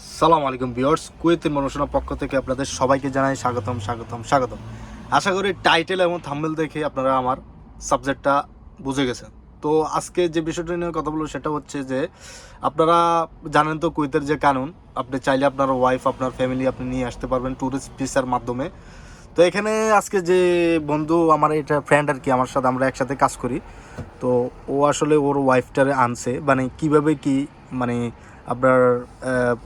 সালাম আলাইকুম ভিউয়ার্স, কুয়েতের মনোশোনার পক্ষ থেকে আপনাদের সবাইকে জানাই স্বাগতম। আশা করি টাইটেল এবং থাম্বনেল দেখে আপনারা আমার সাবজেক্টটা বুঝে গেছেন। তো আজকে যে বিষয়টা নিয়ে কথা বলবো সেটা হচ্ছে যে আপনারা জানেন তো কুয়েতের যে কানুন, আপনি চাইলে আপনার ওয়াইফ, আপনার ফ্যামিলি আপনি নিয়ে আসতে পারবেন ট্যুরিস্ট ভিসার মাধ্যমে। তো এখানে আজকে যে বন্ধু আমার, এটা ফ্রেন্ড আর কি, আমার সাথে আমরা একসাথে কাজ করি। তো ও আসলে ওর ওয়াইফটারে আনছে, মানে কিভাবে কি, মানে আপনার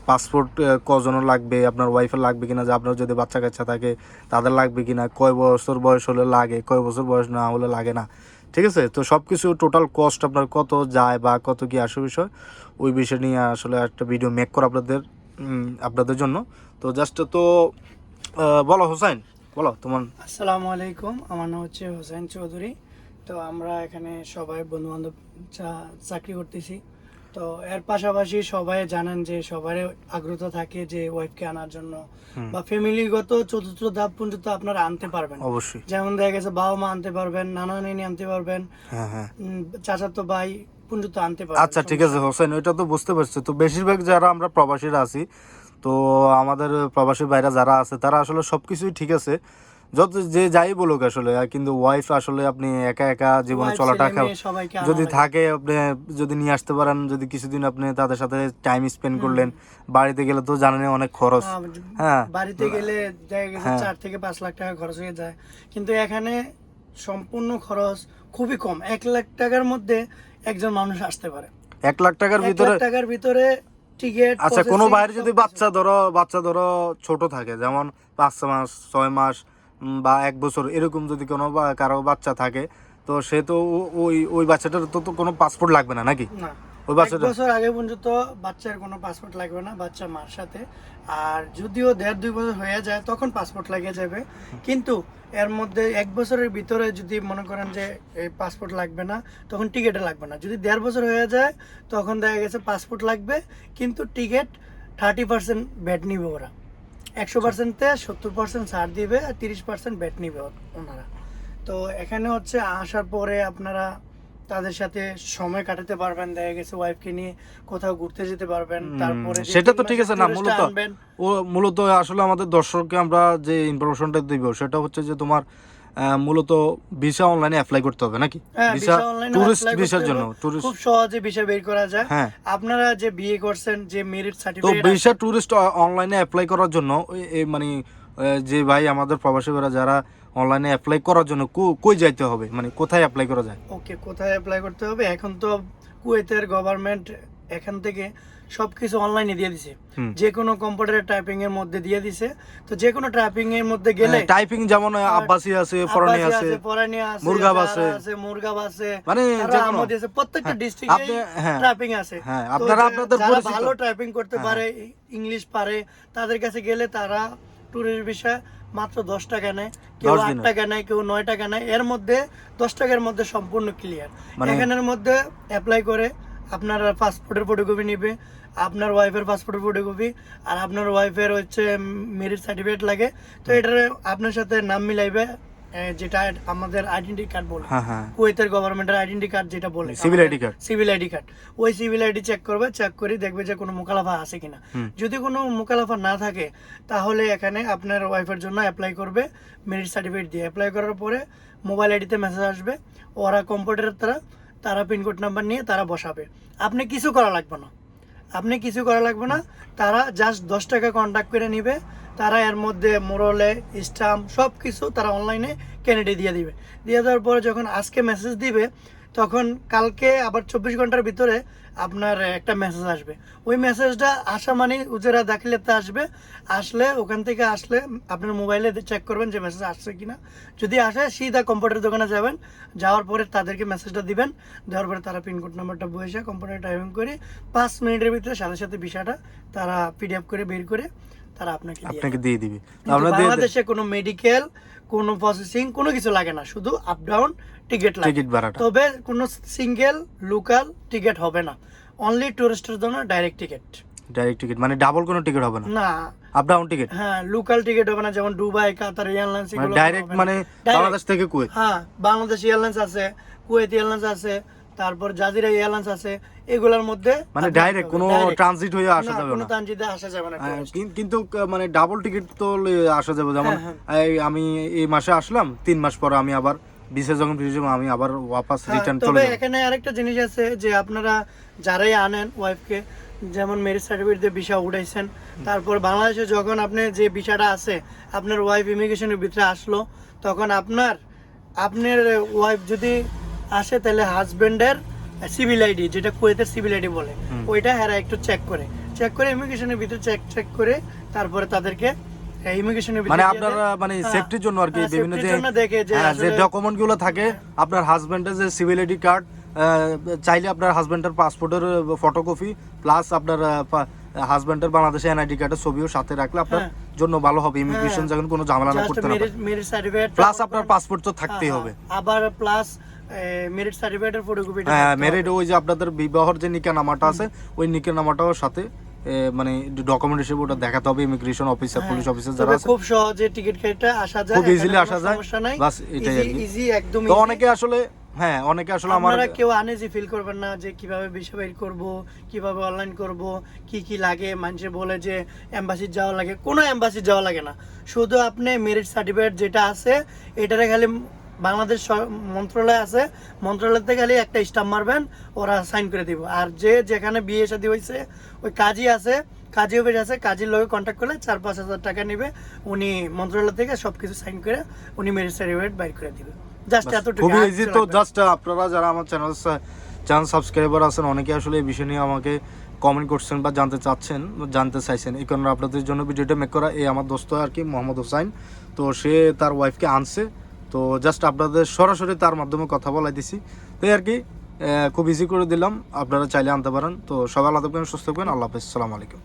পাসপোর্ট কজনের লাগবে, আপনার ওয়াইফের লাগবে কিনা, যে আপনার যদি বাচ্চা কাচ্চা থাকে তাদের লাগবে কিনা, কয় বছর বয়স হলে লাগে, কয় বছর বয়স না হলে লাগে না, ঠিক আছে। তো সব কিছু টোটাল কস্ট আপনার কত যায় বা কত কি আসে বিষয়, ওই বিষয় নিয়ে আসলে একটা ভিডিও মেক করা আপনাদের জন্য। তো জাস্ট তো বলো হোসেন, বলো তোমার। আসসালামু আলাইকুম, আমার নাম হচ্ছে হোসেন চৌধুরী। তো আমরা এখানে সবাই বন্ধু বান্ধব চাকরি করতেছি। তো এর পাশাপাশি সবাই জানেন যে সবারই আগ্রহ থাকে যে ওয়াইফকে আনার জন্য বা ফ্যামিলিগত চতুর্থ ধাপ পর্যন্ত আপনারা আনতে পারবেন। অবশ্যই, যেমন দেখা গেছে বাবা মা আনতে পারবেন, নানা নানি আনতে পারবেন, হ্যাঁ, চাচাতো ভাই পর্যন্ত আনতে পারবেন। আচ্ছা ঠিক আছে হোসেন, ওইটা তো বুঝতে পারছি। তো বেশিরভাগ যারা আমরা প্রবাসীরা আছি, তো আমাদের প্রবাসী ভাইরা যারা আছে তারা আসলে সব কিছুই ঠিক আছে, যত যে যাই বলুক আসলে, কিন্তু ওয়াইফ আসলে আপনি একা একা জীবনে Wife, চলাটা ছেলে মেয়ে সবাইকে আনা যদি লাগে। থাকে, আপনি যদি নিয়ে আসতে পারেন, যদি কিছুদিন আপনি তাদের সাথে টাইম স্পেন্ড করলেন, বাড়িতে গেলে তো জানেন অনেক খরচ। আহ, হ্যাঁ, বাড়িতে গেলে দেখা গেছে হ্যাঁ। 4 থেকে 5 লাখ টাকা খরচ হয়ে যায়, কিন্তু এখানে সম্পূর্ণ খরচ খুবই কম। 1 লাখ টাকার মধ্যে একজন মানুষ আসতে পারে। 1 লাখ টাকার 1 লাখ ভিতরে। টাকার ভিতরে টিকিট, আচ্ছা, কোনো ভাইয়ের যদি বাচ্চা ধরো ছোট থাকে, যেমন 5 মাস, 6 মাস, বা 1 বছর, এরকম যদি কোনো কারো বাচ্চা থাকে, তো সে তো ওই বাচ্চাটার তো কোনো পাসপোর্ট লাগবে না নাকি? না, ওই 1 বাচ্চাটা বছর আগে পর্যন্ত বাচ্চার কোনো পাসপোর্ট লাগবে না, বাচ্চা মার সাথে। আর যদিও 1.5-2 বছর হয়ে যায় তখন পাসপোর্ট লাগে যাবে, কিন্তু এর মধ্যে 1 বছরের ভিতরে যদি মনে করেন যে এই পাসপোর্ট লাগবে না, তখন টিকিটে লাগবে না। যদি 1.5 বছর হয়ে যায় তখন দেখা গেছে পাসপোর্ট লাগবে, কিন্তু টিকিট 30% ব্যাট নিবে ওরা। 100%-তে 70% ছাড় দিবে আর 30% ব্যাট নিবে ওনারা। তো এখানে হচ্ছে আসার পরে আপনারা তাদের সাথে সময় কাটাতে পারবেন, দেখা গেছে ওয়াইফকে নিয়ে কোথাও ঘুরতে যেতে পারবেন। তারপরে যে সেটা তো 3 ঠিক মাসের আছে না, tourist আনবেন। মূলত আসলে আমাদের দর্শককে আমরা যে ইনফরমেশনটা দিব সেটা হচ্ছে যে তোমার মূলত ভিসা অনলাইনে অ্যাপ্লাই করতে হবে নাকি? হ্যাঁ, ভিসা ভিসা অনলাইনে ট্যুরিস্ট অ্যাপ্লাই করতে ভিসার হবে। জন্য, ট্যুরিস্ট। খুব সহজে ভিসা বের করা যায়। হ্যাঁ, আপনারা যে বিয়ে করছেন, যে মেরিট তো সার্টিফিকেট ভিসা আছে। ট্যুরিস্ট অনলাইনে অ্যাপ্লাই করার জন্য মানে যে ভাই আমাদের প্রবাসী ভাইরা যারা অনলাইনে অ্যাপ্লাই করার জন্য কই যাইতে হবে, মানে কোথায় অ্যাপ্লাই করা যায়? ওকে, কোথায় অ্যাপ্লাই করতে হবে? এখন তো কুয়েতের গভর্নমেন্ট এখান থেকে সবকিছু অনলাইনে দিয়ে দিছে, যে কোনো কম্পিউটারের টাইপিং এর মধ্যে দিয়ে দিছে। তো যে কোনো টাইপিং এর মধ্যে গেলে টাইপিং যেমন আব্বাসি আছে, ফরানি আছে, পরানি আছে, মুরগাব জারা আছে, আছে, মুরগাব আছে, মানে আরো যে কোনো। আহমদি আছে, প্রত্যেকটা হ্যাঁ, ডিস্ট্রিক্টে আপনি, হ্যাঁ, টাইপিং আছে। হ্যাঁ, তো আপনারা আপনাদের যারা পরিচিত। ভালো টাইপিং করতে হ্যাঁ, পারে, ইংলিশ পারে, তাদের কাছে গেলে তারা ট্যুরের বিষয় মাত্র 10 টাকা নেয়, কেউ 10 8 দিনে। টাকা নেয়, কেউ 9 টাকা নেয়। এর মধ্যে 10 টাকার মধ্যে সম্পূর্ণ ক্লিয়ার। মানে এখানের মধ্যে অ্যাপ্লাই করে আপনার পাসপোর্টের ফটোকপি নিবে, আপনার ওয়াইফের পাসপোর্টের ফটোকপি, আর আপনার ওয়াইফের হচ্ছে মেরিট সার্টিফিকেট লাগে। তো এটার আপনার সাথে নাম মিলাইবে, যেটা আমাদের আইডেন্টি কার্ড বলে, হ্যাঁ, হ্যাঁ, কুয়েতের গভর্নমেন্টের আইডেন্টি কার্ড যেটা বলে, civil ID card. Civil ID card. ওই সিভিল আইডি চেক করবে, চেক করে দেখবে যে কোনো মোকালাফা আছে কিনা। যদি কোনো মোকালাফা না থাকে তাহলে এখানে আপনার ওয়াইফের জন্য অ্যাপ্লাই করবে মেরিট সার্টিফিকেট দিয়ে। অ্যাপ্লাই করার পরে মোবাইল আইডিতে মেসেজ আসবে, ওরা কম্পিউটারের তারা পিনকোড নাম্বার নিয়ে তারা বসাবে। আপনি কিছু করা লাগবে না, তারা জাস্ট 10 টাকা কন্ট্যাক্ট করে নিবে। তারা এর মধ্যে মোরলে স্টাম্প সব কিছু তারা অনলাইনে ক্যানেডি দিয়ে দিবে। দিয়ে দেওয়ার পরে যখন আজকে মেসেজ দিবে, তখন কালকে আবার 24 ঘন্টার ভিতরে আপনার একটা মেসেজ আসবে। ওই মেসেজটা আসা মানে উজেরা দাখিলেতে আসবে। ওখান থেকে আসলে আপনার মোবাইলে চেক করবেন যে মেসেজ আসছে কিনা। যদি আসে সিধা কম্পিউটার দোকানে যাবেন, যাওয়ার পরে তাদেরকে মেসেজটা দিবেন। দেওয়ার পরে তারা পিনকোড নাম্বারটা বসে কম্পিউটার টাইপিং করে 5 মিনিটের ভিতরে সাথে সাথে ভিসাটা তারা পিডিএফ করে বের করে তারা আপনাকে দিয়ে দিবে। কিন্তু বাংলাদেশে কোনো মেডিকেল, কোনো প্রসেসিং, কোনো কিছু লাগে না, শুধু আপ ডাউন টিকিট লাগে। টিকিট ভাড়াটা। তবে কোনো সিঙ্গেল লোকাল টিকিট হবে না, অনলি টুরিস্টের জন্য ডাইরেক্ট টিকিট। মানে ডাবল কোনো টিকিট হবে না, না, আপ ডাউন টিকিট। হ্যাঁ, লোকাল টিকিট হবে না, যেমন দুবাই, কাতার এয়ারলাইন্স, মানে এগুলো ডাইরেক্ট, মানে বাংলাদেশ থেকে কুয়েত। হ্যাঁ, বাংলাদেশ এয়ারলাইন্স আছে, কুয়েত এয়ারলাইন্স আছে, তারপর জাজিরা এয়ারলাইন্স আছে, এগুলোর মধ্যে মানে আপনি ডাইরেক্ট কোনো direct। ট্রানজিট হয়ে আসা না, যাবে কোনো না। ট্রানজিটে আসা যাবে না হ্যাঁ, tourist। কিন্তু মানে ডাবল টিকিট তো আসা যাবে, যেমন হ্যাঁ, এই আমি এই মাসে আসলাম, 3 মাস পরে আমি আবার ভিসা যখন ফিরে যাবো আমি আবার ওয়াপাস হ্যাঁ, রিটার্ন চলে তবে যাবো। এখানে আরেকটা জিনিস আছে যে আপনারা যারাই আনেন ওয়াইফকে, যেমন ম্যারেজ সার্টিফিকেট দিয়ে ভিসা উঠাইছেন, তারপর বাংলাদেশে যখন আপনি যে ভিসাটা আছে আপনার ওয়াইফ ইমিগ্রেশনের ভিতরে আসলো, তখন আপনার ওয়াইফ যদি আসে তাহলে হাজবেন্ডের সিভিল আইডি, যেটা কুয়েতের সিভিল আইডি বলে, ওইটা হেরা একটু চেক করে ইমিগ্রেশনের ভিতরে চেক করে তারপরে তাদেরকে ইমিগ্রেশনের ভিতরে মানে দিয়ে আপনারা দেয়। মানে হ্যাঁ, সেফটির জন্য আর কি হ্যাঁ, বিভিন্ন safety যে র জন্য দেখে যে যে আসলে- ডকুমেন্ট গুলো থাকে, আপনার হাজবেন্ডের যে সিভিল আইডি কার্ড, চাইলে আপনার হাজবেন্ডের পাসপোর্টের ফটোকপি প্লাস আপনার হাজবেন্ডের বাংলাদেশে এনআইডি কার্ডের ছবিও সাথে রাখলে আপনার হ্যাঁ। জন্য ভালো হবে, ইমিগ্রেশন যখন কোনো ঝামেলা না Just করতে না মেরিট সার্টিফিকেট প্লাস আপনার পাসপোর্ট তো থাকতেই হবে। আবার প্লাস মেরিট সার্টিফিকেটের ফটোকপি। হ্যাঁ, মেরিট ওই যে আপনাদের বিবাহর যে নিকা নামাটা আছে ওই নিকা নামাটাও সাথে মানে ডকুমেন্ট হিসেবে ওটা দেখাতে হবে ইমিগ্রেশন অফিসার, পুলিশ অফিসার যারা আছে। খুব সহজে টিকিট কেটে আসা যায়, খুব easily আসা যায়, সমস্যা নাই, বাস এটাই আর কি। ইজি একদম তো easy। অনেকে আসলে অনেকে আসলে আমার আপনারা কেউ আনইজি ফিল করবেন না যে কিভাবে ভিসা বের করব, কিভাবে অনলাইন করব, কি লাগে। মানুষে বলে যে এম্বাসি যাওয়া লাগে, কোনো এম্বাসি যাওয়া লাগে না, শুধু আপনি মেরিট সার্টিফিকেট যেটা আছে এটারে খালি বাংলাদেশ মন্ত্রণালয় আছে, মন্ত্রণালয় থেকে খালি একটা স্টাম্প মারবেন, ওরা সাইন করে দিব। আর যেখানে বিয়ে শাদী হয়েছে ওই কাজী আছে, কাজী অফিস আছে, কাজীর লগে কন্ট্যাক্ট করলে 4-5 হাজার টাকা নেবে, উনি মন্ত্রণালয় থেকে সবকিছু সাইন করে উনি মেরিট সার্টিফিকেট বাইর করে দিবে। জাস্ট এতটুকু, খুবই আর ইজি। কিছু তো লাগবে না। জাস্ট আপনারা যারা আমার চ্যানেল সাবস্ক্রাইবার আছেন, অনেকে আসলে এই বিষয় নিয়ে আমাকে কমেন্ট করছেন বা জানতে চাইছেন, এই কারণে আপনাদের জন্য ভিডিওটা মেক করা। এই আমার দোস্ত আর কি মোহাম্মদ হোসাইন, তো সে তার ওয়াইফকে আনছে, তো জাস্ট আপনাদের সরাসরি তার মাধ্যমে কথা বলাই দিছি, তাই আর কি খুব ইজি করে দিলাম, আপনারা চাইলে আনতে পারেন। তো সবাই আলাদা থাকবেন, সুস্থ থাকবেন, আল্লাহ হাফেজ, আসসালামু আলাইকুম।